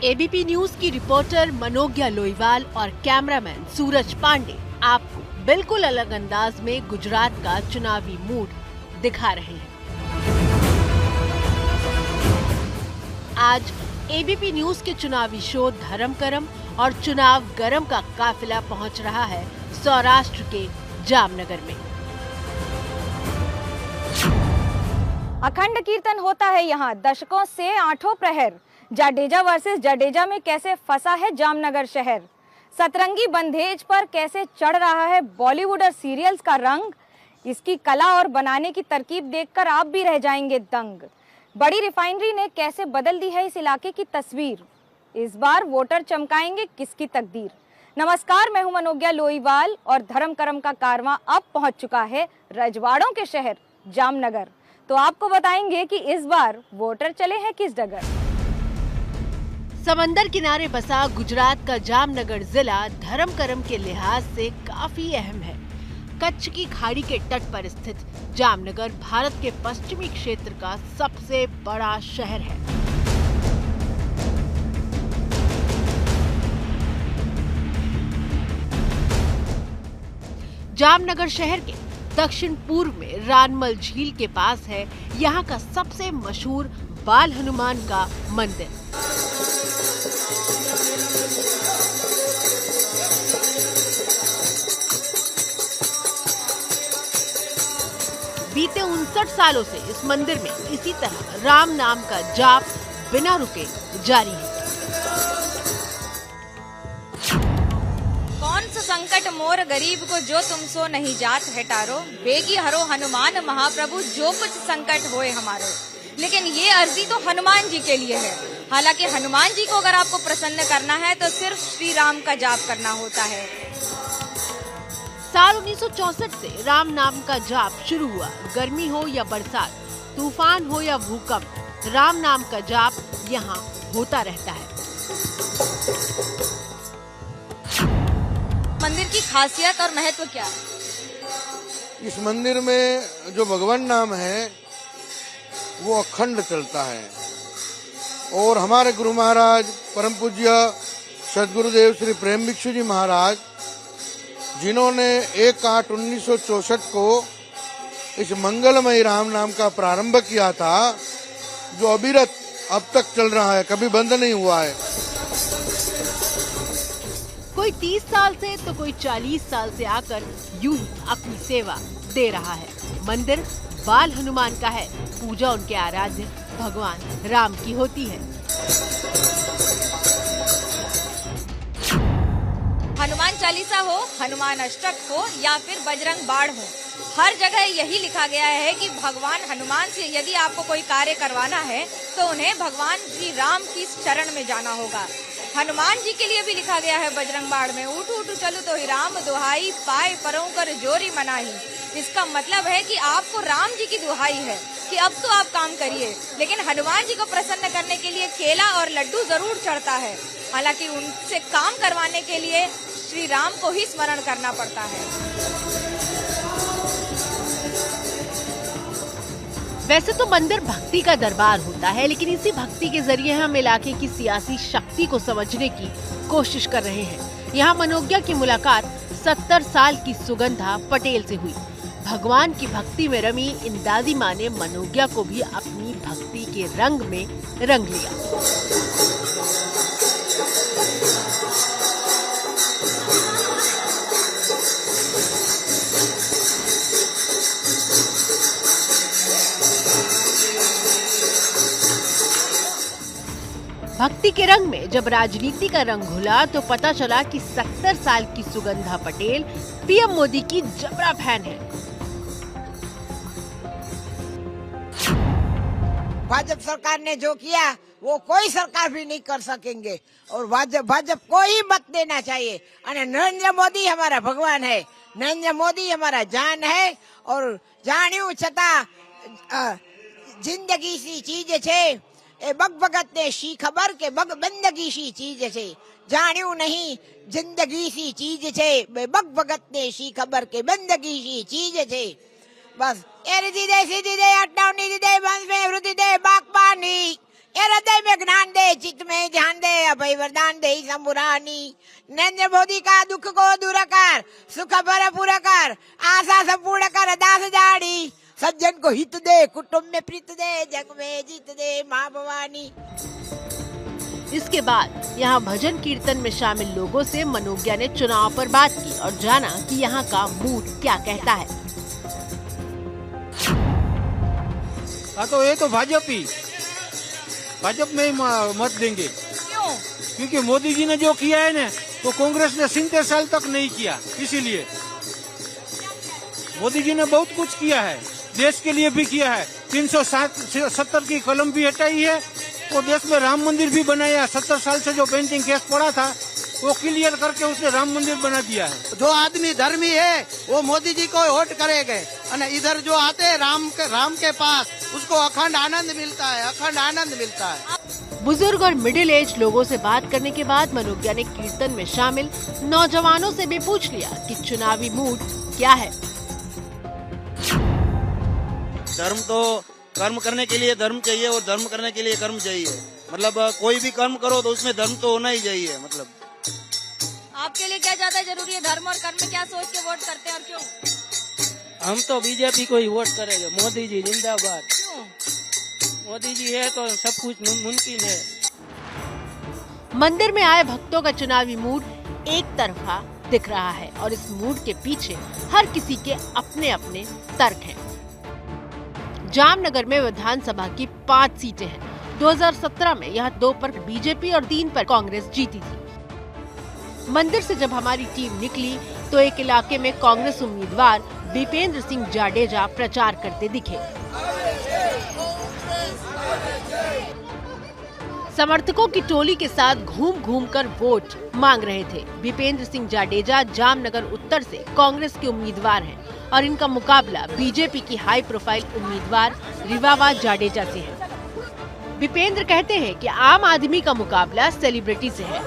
ABP news की reporter Manogya Loiwal और cameraman सूरज पांडे आपको बिल्कुल अलग अंदाज में गुजरात का चुनावी मूड दिखा रहे हैं। आज एबीपी न्यूज के चुनावी शो धर्म करम और चुनाव गरम का काफिला पहुंच रहा है सौराष्ट्र के जामनगर में। अखंड कीर्तन होता है यहाँ दशकों से आठों प्रहर। जाडेजा वर्सेस जडेजा में कैसे फंसा है जामनगर शहर। सतरंगी बंधेज पर कैसे चढ़ रहा है बॉलीवुड और सीरियल्स का रंग। इसकी कला और बनाने की तरकीब देखकर आप भी रह जाएंगे दंग। बड़ी रिफाइनरी ने कैसे बदल दी है इस इलाके की तस्वीर। इस बार वोटर चमकाएंगे किसकी तकदीर। नमस्कार, मैं हूं मनोज्ञा लोईवाल और धर्म करम का कारवां अब पहुंच चुका है रजवाड़ों के शहर जामनगर। तो आपको बताएंगे कि इस बार वोटर चले हैं किस डगर। समंदर किनारे बसा गुजरात का जामनगर जिला धर्म करम के लिहाज से काफी अहम है। कच्छ की खाड़ी के तट पर स्थित जामनगर भारत के पश्चिमी क्षेत्र का सबसे बड़ा शहर है। जामनगर शहर के दक्षिण पूर्व में रानमल झील के पास है यहाँ का सबसे मशहूर बाल हनुमान का मंदिर। बीते 59 सालों से इस मंदिर में इसी तरह राम नाम का जाप बिना रुके जारी है। कौन सा संकट मोर गरीब को जो तुम सो नहीं जात है टारो। बेगी हरो हनुमान महाप्रभु जो कुछ संकट होए हमारो। लेकिन ये अर्जी तो हनुमान जी के लिए है। हालांकि हनुमान जी को अगर आपको प्रसन्न करना है तो सिर्फ श्री राम का जाप करना होता है। साल 1964 से राम नाम का जाप शुरू हुआ। गर्मी हो या बरसात, तूफान हो या भूकंप, राम नाम का जाप यहाँ होता रहता है। मंदिर की खासियत और महत्व क्या है? इस मंदिर में जो भगवान नाम है वो अखंड चलता है और हमारे गुरु महाराज परम पूज्य सदगुरुदेव श्री प्रेम भिक्षु जी महाराज, जिन्होंने 1/8/1964 को इस मंगलमय राम नाम का प्रारंभ किया था, जो अविरत अब तक चल रहा है, कभी बंद नहीं हुआ है। कोई 30 साल से तो कोई 40 साल से आकर यूं ही अपनी सेवा दे रहा है। मंदिर बाल हनुमान का है। पूजा उनके आराध्य भगवान राम की होती है। हनुमान चालीसा हो, हनुमान अष्टक हो या फिर बजरंग बाण हो, हर जगह यही लिखा गया है कि भगवान हनुमान से यदि आपको कोई कार्य करवाना है तो उन्हें भगवान श्री राम की शरण में जाना होगा। हनुमान जी के लिए भी लिखा गया है बजरंग बाण में, उठ उठ चलो तो ही राम दुहाई, पाए परों कर जोरी मनाही। इसका मतलब है कि आपको राम जी की दुहाई है कि अब तो आप काम करिए। लेकिन हनुमान जी को प्रसन्न करने के लिए केला और लड्डू जरूर चढ़ता है। हालांकि उनसे काम करवाने के लिए श्री राम को ही स्मरण करना पड़ता है। वैसे तो मंदिर भक्ति का दरबार होता है, लेकिन इसी भक्ति के जरिए हम इलाके की सियासी शक्ति को समझने की कोशिश कर रहे हैं। यहाँ मनोज्ञा की मुलाकात 70 साल की सुगंधा पटेल से हुई। भगवान की भक्ति में रमी इन दादी माँ ने मनोज्ञा को भी अपनी भक्ति के रंग में रंग लिया। भक्ति के रंग में जब राजनीति का रंग घुला तो पता चला कि 70 साल की सुगंधा पटेल पीएम मोदी की जबरा फैन है। भाजपा सरकार ने जो किया वो कोई सरकार भी नहीं कर सकेंगे और भाजपा को ही मत देना चाहिए। और नरेंद्र मोदी हमारा भगवान है, नरेंद्र मोदी हमारा जान है। और जान्यू छता जिंदगी सी चीज छे ए बग भगत ने शी खबर के बग बंदगी सी चीज छे। जान्यू नहीं जिंदगी सी चीज छे, बग भगत ने शी खबर के बंदगी सी चीज छे। बस ए रिद्धि दे सिद्धि दे अट्टावनी दे वंश में वृद्धि दे बागबानी, ए हृदय में ज्ञान दे, चित्त में ध्यान दे, अभय वरदान दे संबुरानी। नरेंद्र मोदी का दुख को दूर कर, सुख भर पूरा कर, आशा सब पूर्ण कर, दास जाड़ी। सज्जन को हित दे, कुटुंब में प्रीत दे, जग में जीत दे माँ भवानी। इसके बाद यहाँ भजन कीर्तन में शामिल लोगों से मनोज्ञा ने चुनाव पर बात की और जाना कि यहाँ का मूड क्या कहता है। तो ये तो भाजपा में ही मत देंगे। क्यों? क्योंकि मोदी जी ने जो किया है ना, तो कांग्रेस ने 70 साल तक नहीं किया। इसीलिए मोदी जी ने बहुत कुछ किया है, देश के लिए भी किया है। 370 की कलम भी हटाई है, वो देश में राम मंदिर भी बनाया। 70 साल से जो पेंटिंग केस पड़ा था वो क्लियर करके उसने राम मंदिर बना दिया है। जो आदमी धर्मी है वो मोदी जी को वोट करेंगे, और इधर जो आते हैं राम के पास, उसको अखंड आनंद मिलता है, अखंड आनंद मिलता है। बुजुर्ग और मिडिल एज लोगों से बात करने के बाद मनोज्ञा ने कीर्तन में शामिल नौजवानों से भी पूछ लिया कि चुनावी मूड क्या है। धर्म तो कर्म करने के लिए धर्म चाहिए और धर्म करने के लिए कर्म चाहिए। मतलब कोई भी कर्म करो तो उसमें धर्म तो होना ही चाहिए। मतलब आपके लिए क्या ज्यादा जरूरी है, धर्म और कर्म में क्या सोच के वोट करते हैं और क्यों? हम तो बीजेपी को ही वोट करेंगे। मोदी जी जिंदाबाद। क्यों? मोदी जी है तो सब कुछ मुमकिन है। मंदिर में आए भक्तों का चुनावी मूड एक तरफा दिख रहा है और इस मूड के पीछे हर किसी के अपने अपने तर्क हैं। जामनगर में विधानसभा की 5 सीटें हैं। 2017 में यहाँ 2 पर बीजेपी और 3 पर कांग्रेस जीती थी। मंदिर से जब हमारी टीम निकली तो एक इलाके में कांग्रेस उम्मीदवार विपेंद्र सिंह जाडेजा प्रचार करते दिखे। समर्थकों की टोली के साथ घूम घूम कर वोट मांग रहे थे। विपेंद्र सिंह जाडेजा जामनगर उत्तर से कांग्रेस के उम्मीदवार हैं और इनका मुकाबला बीजेपी की हाई प्रोफाइल उम्मीदवार रिवावा जाडेजा से है। विपेंद्र कहते हैं कि आम आदमी का मुकाबला सेलिब्रिटी से है।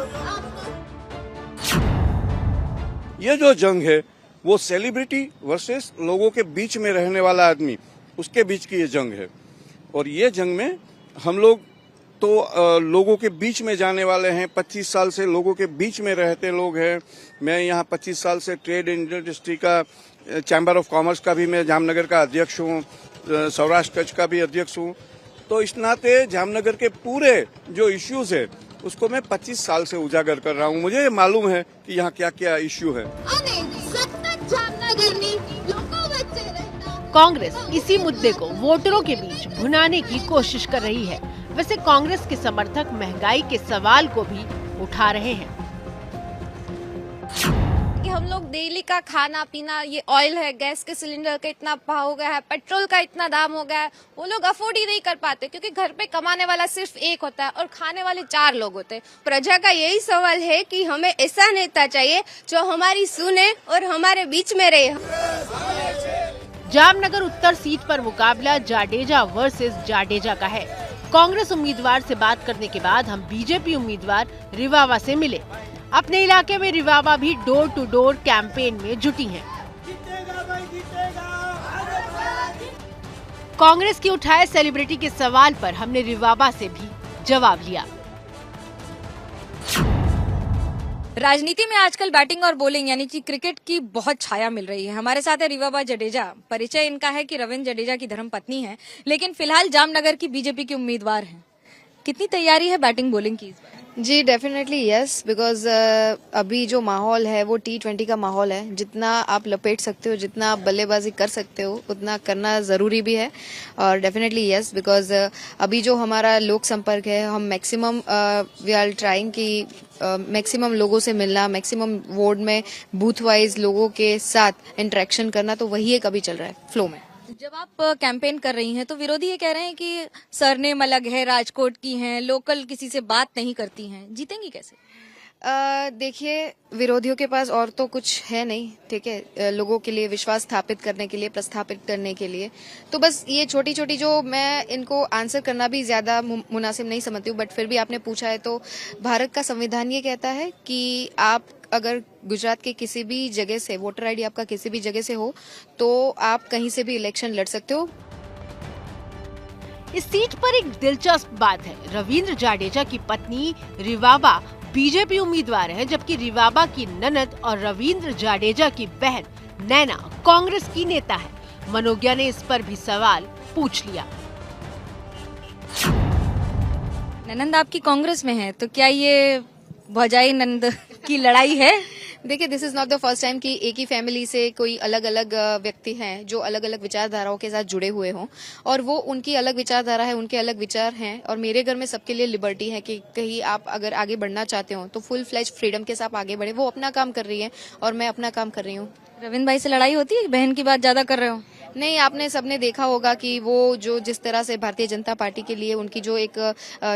ये जो जंग है वो सेलिब्रिटी वर्सेस लोगों के बीच में रहने वाला आदमी, उसके बीच की ये जंग है। और ये जंग में हम लोग तो लोगों के बीच में जाने वाले हैं। 25 साल से लोगों के बीच में रहते लोग हैं। मैं यहाँ 25 साल से ट्रेड इंडस्ट्री का, चैम्बर ऑफ कॉमर्स का भी मैं जामनगर का अध्यक्ष हूँ, सौराष्ट्र कच्छ का भी अध्यक्ष हूँ। तो इस नाते जामनगर के पूरे जो इश्यूज है उसको मैं 25 साल से उजागर कर रहा हूँ। मुझे मालूम है कि यहाँ क्या क्या इश्यू है। कांग्रेस इसी मुद्दे को वोटरों के बीच भुनाने की कोशिश कर रही है। वैसे कांग्रेस के समर्थक महंगाई के सवाल को भी उठा रहे हैं कि हम लोग डेली का खाना पीना, ये ऑयल है, गैस के सिलेंडर का इतना भाव हो गया है, पेट्रोल का इतना दाम हो गया है, वो लोग अफोर्ड ही नहीं कर पाते क्योंकि घर पे कमाने वाला सिर्फ एक होता है और खाने वाले 4 लोग होते हैं। प्रजा का यही सवाल है कि हमें ऐसा नेता चाहिए जो हमारी सुने और हमारे बीच में रहे। जामनगर उत्तर सीट पर मुकाबला जाडेजा वर्सेस जाडेजा का है। कांग्रेस उम्मीदवार से बात करने के बाद हम बीजेपी उम्मीदवार रिवावा से मिले। अपने इलाके में रिवावा भी डोर टू डोर कैंपेन में जुटी हैं। कांग्रेस की उठाए सेलिब्रिटी के सवाल पर हमने रिवावा से भी जवाब लिया। राजनीति में आजकल बैटिंग और बॉलिंग यानी कि क्रिकेट की बहुत छाया मिल रही है। हमारे साथ है रिवावा जडेजा। परिचय इनका है कि रविंद्र जडेजा की धर्मपत्नी है, लेकिन फिलहाल जामनगर की बीजेपी के उम्मीदवार हैं। कितनी तैयारी है बैटिंग बॉलिंग की इस बार? जी डेफिनेटली यस, बिकॉज अभी जो माहौल है वो T20 का माहौल है। जितना आप लपेट सकते हो, जितना आप बल्लेबाजी कर सकते हो, उतना करना ज़रूरी भी है। और डेफिनेटली यस, बिकॉज अभी जो हमारा लोक संपर्क है, हम मैक्सिमम वी आर ट्राइंग कि मैक्सिमम लोगों से मिलना, मैक्सिमम वार्ड में बूथ वाइज लोगों के साथ इंटरेक्शन करना, तो वही एक अभी चल रहा है फ्लो में। जब आप कैंपेन कर रही हैं तो विरोधी ये कह रहे हैं कि सरनेम अलग है, राजकोट की हैं, लोकल किसी से बात नहीं करती हैं, जीतेंगी कैसे? देखिए, विरोधियों के पास और तो कुछ है नहीं, ठीक है, लोगों के लिए विश्वास स्थापित करने के लिए, प्रस्थापित करने के लिए। तो बस ये छोटी छोटी जो मैं इनको आंसर करना भी ज्यादा मुनासिब नहीं समझती हूँ, बट फिर भी आपने पूछा है तो भारत का संविधान ये कहता है कि आप अगर गुजरात के किसी भी जगह से वोटर आईडी आपका किसी भी जगह से हो तो आप कहीं से भी इलेक्शन लड़ सकते हो। इस सीट पर एक दिलचस्प बात है, रविंद्र जाडेजा की पत्नी रिवाबा बीजेपी उम्मीदवार है, जबकि रिवाबा की ननद और रविंद्र जाडेजा की बहन नैना कांग्रेस की नेता है। मनोज्ञा ने इस पर भी सवाल पूछ लिया। ननंद आपकी कांग्रेस में है, तो क्या ये भौजाई नंद की लड़ाई है? देखिए, this is not the first time कि एक ही फैमिली से कोई अलग अलग व्यक्ति हैं जो अलग अलग विचारधाराओं के साथ जुड़े हुए हों, और वो उनकी अलग विचारधारा है, उनके अलग विचार हैं, और मेरे घर में सबके लिए लिबर्टी है कि कहीं आप अगर आगे बढ़ना चाहते हो तो फुल फ्लेज फ्रीडम के साथ आगे बढ़े। वो अपना काम कर रही है और मैं अपना काम कर रही हूँ। रविंद्र भाई से लड़ाई होती है, बहन की बात ज्यादा कर रहे हो? नहीं, आपने सबने देखा होगा कि वो जो जिस तरह से भारतीय जनता पार्टी के लिए उनकी जो एक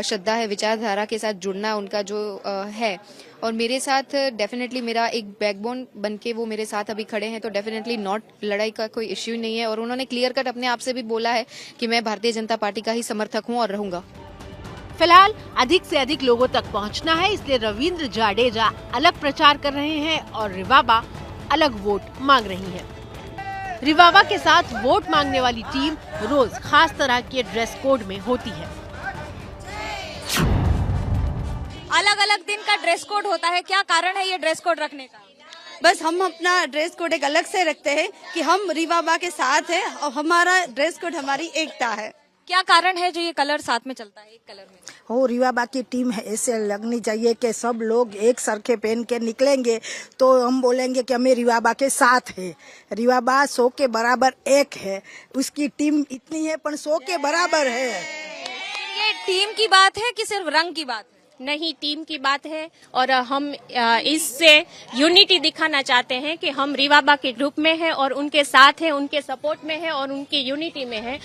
श्रद्धा है, विचारधारा के साथ जुड़ना उनका जो है, और मेरे साथ डेफिनेटली मेरा एक बैकबोन बनके वो मेरे साथ अभी खड़े हैं, तो डेफिनेटली नॉट लड़ाई का कोई इश्यू नहीं है। और उन्होंने क्लियर कट अपने आप से भी बोला है कि मैं भारतीय जनता पार्टी का ही समर्थक हूँ और रहूंगा। फिलहाल अधिक से अधिक लोगों तक पहुंचना है, इसलिए रविंद्र जाडेजा अलग प्रचार कर रहे हैं और रिवाबा अलग वोट मांग रही है। रिवाबा के साथ वोट मांगने वाली टीम रोज खास तरह के ड्रेस कोड में होती है। अलग अलग दिन का ड्रेस कोड होता है, क्या कारण है ये ड्रेस कोड रखने का? बस हम अपना ड्रेस कोड एक अलग से रखते हैं कि हम रिवाबा के साथ हैं और हमारा ड्रेस कोड हमारी एकता है। क्या कारण है जो ये कलर साथ में चलता है, एक कलर में? हो, रिवाबा की टीम है, ऐसे लगनी चाहिए कि सब लोग एक सरखे पहन के निकलेंगे तो हम बोलेंगे कि हमें रिवाबा के साथ है। रिवाबा 100 के बराबर एक है, उसकी टीम इतनी है पर 100 के बराबर है। ये टीम की बात है कि सिर्फ रंग की बात है? नहीं, टीम की बात है और हम इससे यूनिटी दिखाना चाहते हैं कि हम रिवाबा के ग्रुप में हैं और उनके साथ हैं, उनके सपोर्ट में हैं और उनकी यूनिटी में हैं।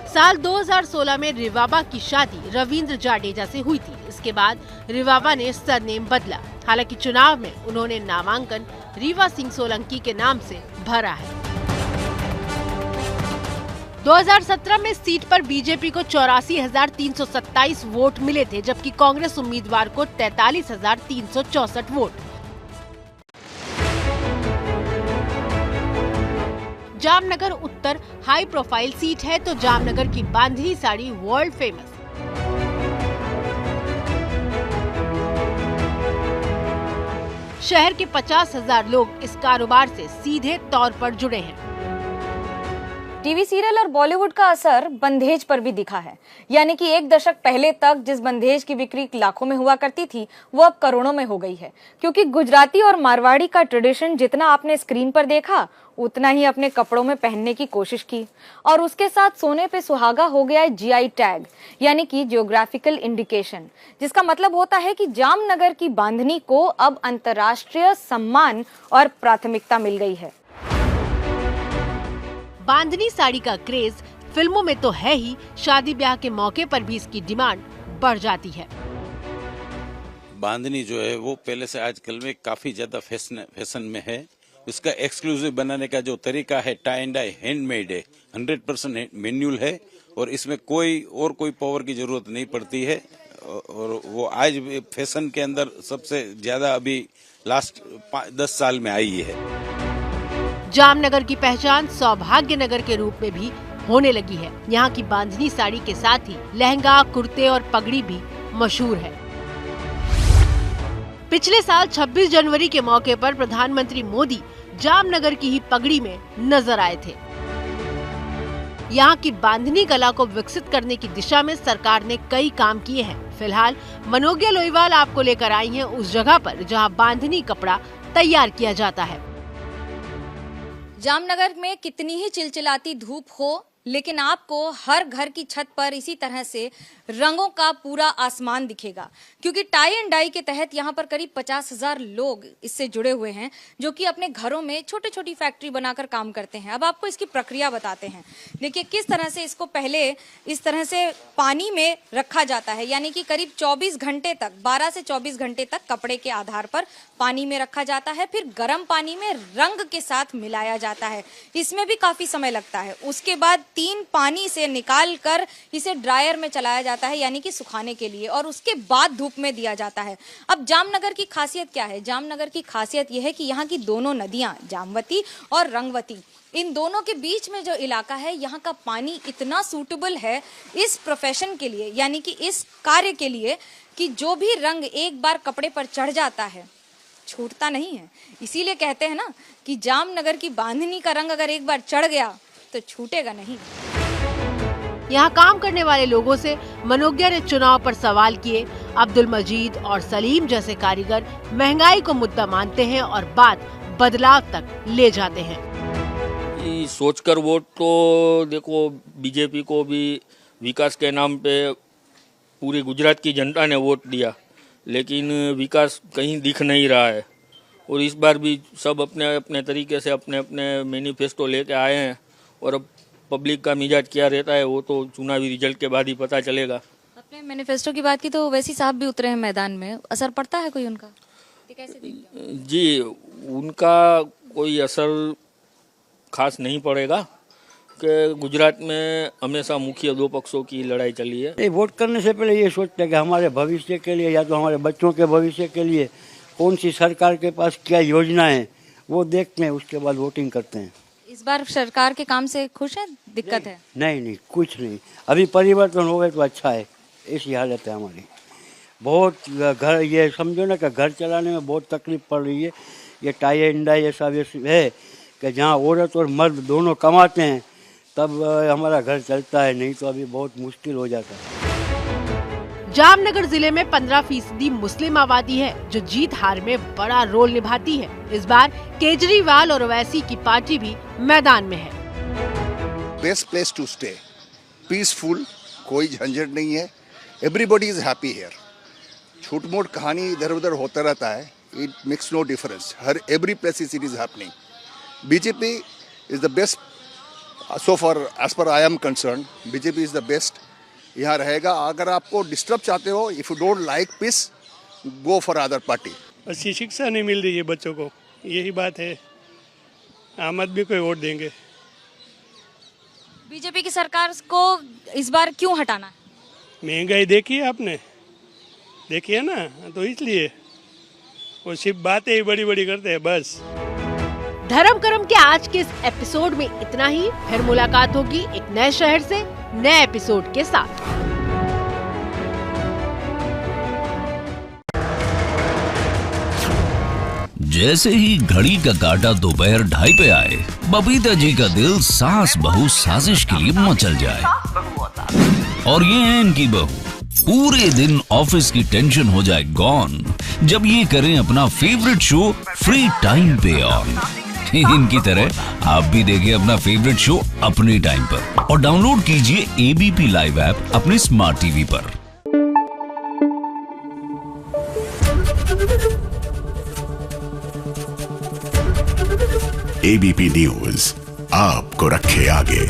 साल 2016 में रिवाबा की शादी रविंद्र जाडेजा से हुई थी। इसके बाद रिवाबा ने सरनेम बदला। हालांकि चुनाव में उन्होंने नामांकन रीवा सिंह सोलंकी के नाम से भरा है। 2017 में सीट पर बीजेपी को 84,327 वोट मिले थे, जबकि कांग्रेस उम्मीदवार को 43,364 वोट। जामनगर उत्तर हाई प्रोफाइल सीट है, तो जामनगर की बांधनी साड़ी वर्ल्ड फेमस। शहर के 50,000 लोग इस कारोबार से सीधे तौर पर जुड़े हैं। टीवी सीरियल और बॉलीवुड का असर बंधेज पर भी दिखा है, यानी कि एक दशक पहले तक जिस बंधेज की बिक्री लाखों में हुआ करती थी वो अब करोड़ों में हो गई है, क्योंकि गुजराती और मारवाड़ी का ट्रेडिशन जितना आपने स्क्रीन पर देखा उतना ही अपने कपड़ों में पहनने की कोशिश की, और उसके साथ सोने पे सुहागा हो गया है जीआई टैग, यानी कि जियोग्राफिकल इंडिकेशन, जिसका मतलब होता है कि जामनगर की बांधनी को अब अंतर्राष्ट्रीय सम्मान और प्राथमिकता मिल गई है। बांधनी साड़ी का क्रेज फिल्मों में तो है ही, शादी ब्याह के मौके पर भी इसकी डिमांड बढ़ जाती है। बांधनी जो है वो पहले से आजकल में काफी ज्यादा फैशन में है। इसका एक्सक्लूसिव बनाने का जो तरीका है, टाई एंड डाई हैंडमेड है, 100% मैन्युअल है, और इसमें कोई पावर की जरूरत नहीं पड़ती है, और वो आज फैशन के अंदर सबसे ज्यादा अभी लास्ट 10 साल में आई है। जामनगर की पहचान सौभाग्य नगर के रूप में भी होने लगी है। यहाँ की बांधनी साड़ी के साथ ही लहंगा, कुर्ते और पगड़ी भी मशहूर है। पिछले साल 26 जनवरी के मौके पर प्रधानमंत्री मोदी जामनगर की ही पगड़ी में नजर आए थे। यहाँ की बांधनी कला को विकसित करने की दिशा में सरकार ने कई काम किए हैं। फिलहाल मनोज्ञा लोईवाल आपको लेकर आई हैं उस जगह पर जहाँ बांधनी कपड़ा तैयार किया जाता है। जामनगर में कितनी ही चिलचिलाती धूप हो, लेकिन आपको हर घर की छत पर इसी तरह से रंगों का पूरा आसमान दिखेगा, क्योंकि टाई एंड डाई के तहत यहाँ पर करीब 50,000 लोग इससे जुड़े हुए हैं, जो कि अपने घरों में छोटी छोटी फैक्ट्री बनाकर काम करते हैं। अब आपको इसकी प्रक्रिया बताते हैं। देखिए किस तरह से इसको पहले इस तरह से पानी में रखा जाता है, यानी कि करीब 24 घंटे तक, 12 से 24 घंटे तक कपड़े के आधार पर पानी में रखा जाता है। फिर गर्म पानी में रंग के साथ मिलाया जाता है, इसमें भी काफी समय लगता है। उसके बाद 3 पानी से निकाल कर इसे ड्रायर में चलाया जाता है, यानी कि सुखाने के लिए, और उसके बाद धूप में दिया जाता है। अब जामनगर की खासियत क्या है? जामनगर की खासियत यह है कि यहाँ की दोनों नदियाँ, जामवती और रंगवती, इन दोनों के बीच में जो इलाका है, यहाँ का पानी इतना सूटेबल है इस प्रोफेशन के लिए, यानी कि इस कार्य के लिए, कि जो भी रंग एक बार कपड़े पर चढ़ जाता है छूटता नहीं है। इसीलिए कहते हैं ना कि जामनगर की बांधनी का रंग अगर एक बार चढ़ गया तो छूटेगा नहीं। यहाँ काम करने वाले लोगों से मनोज्ञा ने चुनाव पर सवाल किए। अब्दुल मजीद और सलीम जैसे कारीगर महंगाई को मुद्दा मानते हैं और बात बदलाव तक ले जाते हैं। सोचकर वोट तो देखो, बीजेपी को भी विकास के नाम पे पूरी गुजरात की जनता ने वोट दिया, लेकिन विकास कहीं दिख नहीं रहा है। और इस बार भी सब अपने अपने तरीके से अपने अपने मैनिफेस्टो लेके आए हैं, और अब पब्लिक का मिजाज क्या रहता है वो तो चुनावी रिजल्ट के बाद ही पता चलेगा। अपने मैनिफेस्टो की बात की तो वैसी साहब भी उतरे हैं मैदान में, असर पड़ता है कोई उनका? कैसे देखते हैं? जी, उनका कोई असर खास नहीं पड़ेगा कि गुजरात में हमेशा मुख्य 2 पक्षों की लड़ाई चली है। वोट करने से पहले ये सोचते हैं कि हमारे भविष्य के लिए या तो हमारे बच्चों के भविष्य के लिए कौन सी सरकार के पास क्या योजना है वो देखते हैं, उसके बाद वोटिंग करते हैं। इस बार सरकार के काम से खुश है? दिक्कत है? नहीं, कुछ नहीं। अभी परिवर्तन हो गए तो अच्छा है, ऐसी हालत है हमारी। बहुत घर, ये समझो ना कि घर चलाने में बहुत तकलीफ पड़ रही है। ये टाई इंडाई ऐसा है कि जहाँ औरत और मर्द दोनों कमाते हैं तब हमारा घर चलता है, नहीं तो अभी बहुत मुश्किल हो जाता है। जामनगर जिले में 15% मुस्लिम आबादी है, जो जीत हार में बड़ा रोल निभाती है। इस बार केजरीवाल और ओवैसी की पार्टी भी मैदान में है। Best place to stay, peaceful, कोई झंझट नहीं है, एवरीबॉडी इज हैप्पी हियर। छोट मोट कहानी इधर उधर होता रहता है, it makes no difference. Every place it is happening. BJP is the best so far as per I am concerned, BJP is the best. यहाँ रहेगा। अगर आपको डिस्टर्ब चाहते हो, if you don't like peace, go for other party. अच्छी शिक्षा नहीं मिल रही है बच्चों को, यही बात है। आम आदमी को वोट देंगे। बीजेपी की सरकार को इस बार क्यों हटाना है? महंगाई देखी है आपने? देखी है ना, तो इसलिए वो सिर्फ बातें ही बड़ी बड़ी करते हैं बस। धर्म कर्म के आज के इस एपिसोड में इतना ही। फिर मुलाकात होगी एक नए शहर से नए एपिसोड के साथ। जैसे ही घड़ी का काटा दोपहर 2:30 पे आए, बबीता जी का दिल सास बहू साजिश के लिए मचल जाए। और ये है इनकी बहू, पूरे दिन ऑफिस की टेंशन हो जाए गॉन जब ये करें अपना फेवरेट शो फ्री टाइम पे ऑन। इनकी तरह आप भी देखिए अपना फेवरेट शो अपने टाइम पर और डाउनलोड कीजिए एबीपी लाइव ऐप अपने स्मार्ट टीवी पर। एबीपी न्यूज आपको रखे आगे।